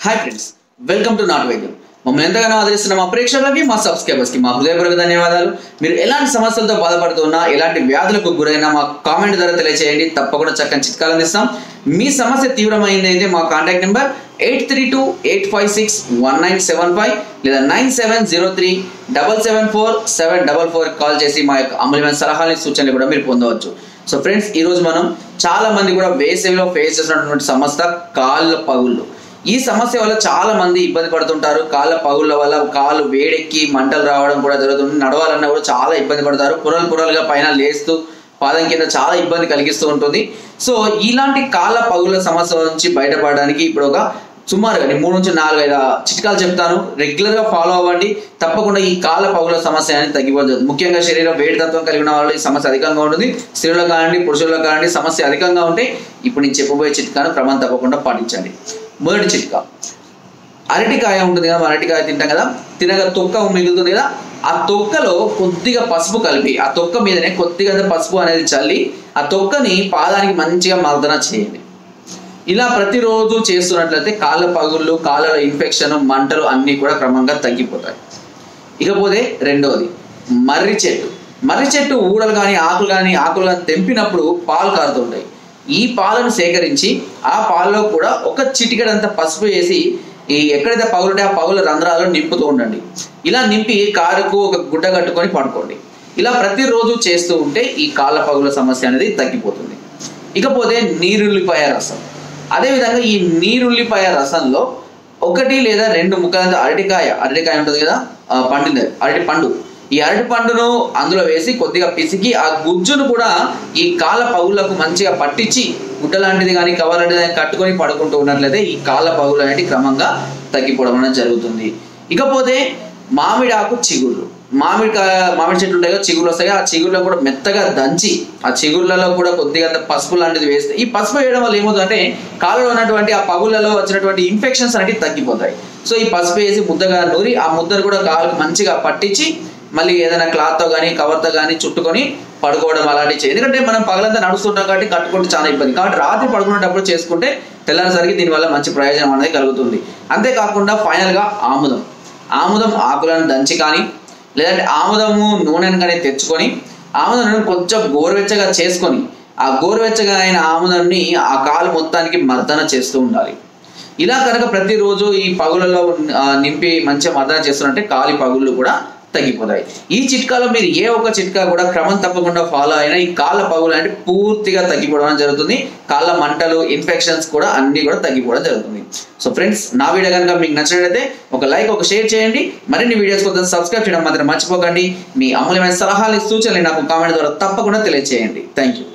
Hi friends, welcome to not వైద్యం. మమ్మల్ని ఎంతగానో ఆదరిస్తున్న మా ప్రేక్షకులకి, మా సబ్స్క్రైబర్స్కి మా హృదయపూర్వక ధన్యవాదాలు. మీరు ఎలాంటి సమస్యలతో బాధపడుతున్నా, ఎలాంటి వ్యాధులకు గురైనా మా కామెంట్ ద్వారా తెలియజేయండి. తప్పకుండా చక్కని చిట్కాలు అందిస్తాం. మీ సమస్య తీవ్రమైంది అయితే మా కాంటాక్ట్ నెంబర్ 8328561975 లేదా 9703774744 కాల్ చేసి మా యొక్క అమూల్యమైన సలహాలని సూచనలు కూడా మీరు పొందవచ్చు. సో ఫ్రెండ్స్, ఈరోజు మనం చాలా మంది కూడా వేసవిలో ఫేస్ చేసినటువంటి సమస్య కాళ్ళ పగుళ్ళు. ఈ సమస్య వల్ల చాలా మంది ఇబ్బంది పడుతుంటారు. కాళ్ళ పగుళ్ళ వల్ల కాళ్ళు వేడెక్కి మంటలు రావడం కూడా జరుగుతుంది. నడవాలన్నా కూడా చాలా ఇబ్బంది పడతారు. పురలుగా పైన లేస్తూ పాదం కింద చాలా ఇబ్బంది కలిగిస్తూ ఉంటుంది. సో ఇలాంటి కాళ్ళ పగుళ్ళ సమస్య నుంచి బయటపడడానికి ఇప్పుడు ఒక సుమారుగా 3 నుంచి 4 చిట్కాలు చెప్తాను. రెగ్యులర్గా ఫాలో అవ్వండి. తప్పకుండా ఈ కాళ్ళ పగుల సమస్య అనేది తగ్గిపోతుంది. ముఖ్యంగా శరీరం వేడి తత్వం కలిగిన వాళ్ళు ఈ సమస్య అధికంగా ఉంటుంది. స్త్రీలకు కానివ్వండి, పురుషులకు కానివ్వండి, సమస్య అధికంగా ఉంటే ఇప్పుడు నేను చెప్పబోయే చిట్కాను క్రమం తప్పకుండా పాటించండి. మొదటి చిట్కా, అరటికాయ ఉంటుంది కదా, అరటికాయ తింటాం కదా, తినగా తొక్క మిగులుతుంది కదా, ఆ తొక్కలో కొద్దిగా పసుపు కలిపి ఆ తొక్క మీదనే కొద్దిగా పసుపు అనేది చల్లి ఆ తొక్కని పాదానికి మంచిగా మర్దన చేయండి. ఇలా ప్రతిరోజు చేస్తున్నట్లయితే కాళ్ళ పగుళ్ళు, కాళ్ళలో ఇన్ఫెక్షన్, మంటలు అన్నీ కూడా క్రమంగా తగ్గిపోతాయి. ఇకపోతే రెండవది, మర్రి చెట్టు. మర్రి చెట్టు ఊడలు కానీ ఆకులు కానీ తెంపినప్పుడు పాలు కారుతుంటాయి. ఈ పాలను సేకరించి ఆ పాలలో కూడా ఒక చిటికెడంత పసుపు వేసి ఈ ఎక్కడైతే పగులుంటే ఆ పగుల రంధ్రాలను నింపుతూ ఉండండి. ఇలా నింపి కారుకు ఒక గుడ్డ కట్టుకొని పడుకోండి. ఇలా ప్రతిరోజు చేస్తూ ఉంటే ఈ కాళ్ళ పగుల సమస్య అనేది తగ్గిపోతుంది. ఇకపోతే నీరుల్లిపాయ రసం. అదేవిధంగా ఈ నీరుల్లిపాయ రసంలో 1 లేదా 2 ముక్కలంత అరటికాయ ఉంటుంది కదా, అరటి పండు, ఈ అరటి పండును అందులో వేసి కొద్దిగా పిసికి ఆ గుజ్జును కూడా ఈ కాళ్ళ పగుళ్లకు మంచిగా పట్టించి గుడ్డ లాంటిది కానీ కవర్ లాంటిది కానీ కట్టుకొని పడుకుంటూ ఉన్నట్లయితే ఈ కాళ్ళ పగులు అనేవి క్రమంగా తగ్గిపోవడం అనేది జరుగుతుంది. ఇకపోతే మామిడి ఆకు చిగుళ్ళు. మామిడి చెట్లు ఉంటాయి కదా, చిగుళ్ళు వస్తాయి. ఆ చిగుళ్ళలో కూడా మెత్తగా దంచి ఆ చిగుళ్ళలో కూడా కొద్దిగా పసుపు లాంటిది వేస్తే, ఈ పసుపు వేయడం వల్ల ఏమవుతుందంటే కాళ్ళలో ఉన్నటువంటి ఆ పగుళ్ళలో వచ్చినటువంటి ఇన్ఫెక్షన్స్ అనేవి తగ్గిపోతాయి. సో ఈ పసుపు వేసి ముద్దగా నూరి ఆ ముద్దను కూడా కాళ్ళకు మంచిగా పట్టించి మళ్ళీ ఏదైనా క్లాత్తో కానీ కవర్తో కానీ చుట్టుకొని పడుకోవడం అలాంటివి చేయాలి. ఎందుకంటే మనం పగలంతా నడుస్తుంటాం కాబట్టి కట్టుకుంటే చాలా ఇబ్బంది. కాబట్టి రాత్రి పడుకునేటప్పుడు చేసుకుంటే తెల్లారిసరికి దీనివల్ల మంచి ప్రయోజనం అనేది కలుగుతుంది. అంతేకాకుండా ఫైనల్గా ఆముదం ఆకులను దంచి కానీ లేదంటే ఆముదము నూనెను కానీ తెచ్చుకొని ఆముదం నూనె కొంచెం గోరువెచ్చగా చేసుకొని ఆ గోరువెచ్చగా అయిన ఆముదాన్ని ఆ కాలు మొత్తానికి మర్దన చేస్తూ ఉండాలి. ఇలా కనుక ప్రతిరోజు ఈ పగులలో నింపి మంచిగా మర్దన చేస్తున్నట్టే కాలి పగుళ్ళు కూడా తగ్గిపోతాయి. ఈ చిట్కాలో మీరు ఏ ఒక్క చిట్కా కూడా క్రమం తప్పకుండా ఫాలో అయినా ఈ కాళ్ళ పగులు అంటే పూర్తిగా తగ్గిపోవడం జరుగుతుంది. కాళ్ళ మంటలు, ఇన్ఫెక్షన్స్ కూడా అన్ని కూడా తగ్గిపోవడం జరుగుతుంది. సో ఫ్రెండ్స్, నా వీడియో కనుక మీకు నచ్చినట్లయితే ఒక లైక్, ఒక షేర్ చేయండి. మరిన్ని వీడియోస్ కోసం సబ్స్క్రైబ్ చేయడం మాత్రం మర్చిపోకండి. మీ అమూల్యమైన సలహాలు, సూచనలు నాకు కామెంట్ ద్వారా తప్పకుండా తెలియజేయండి. Thank you.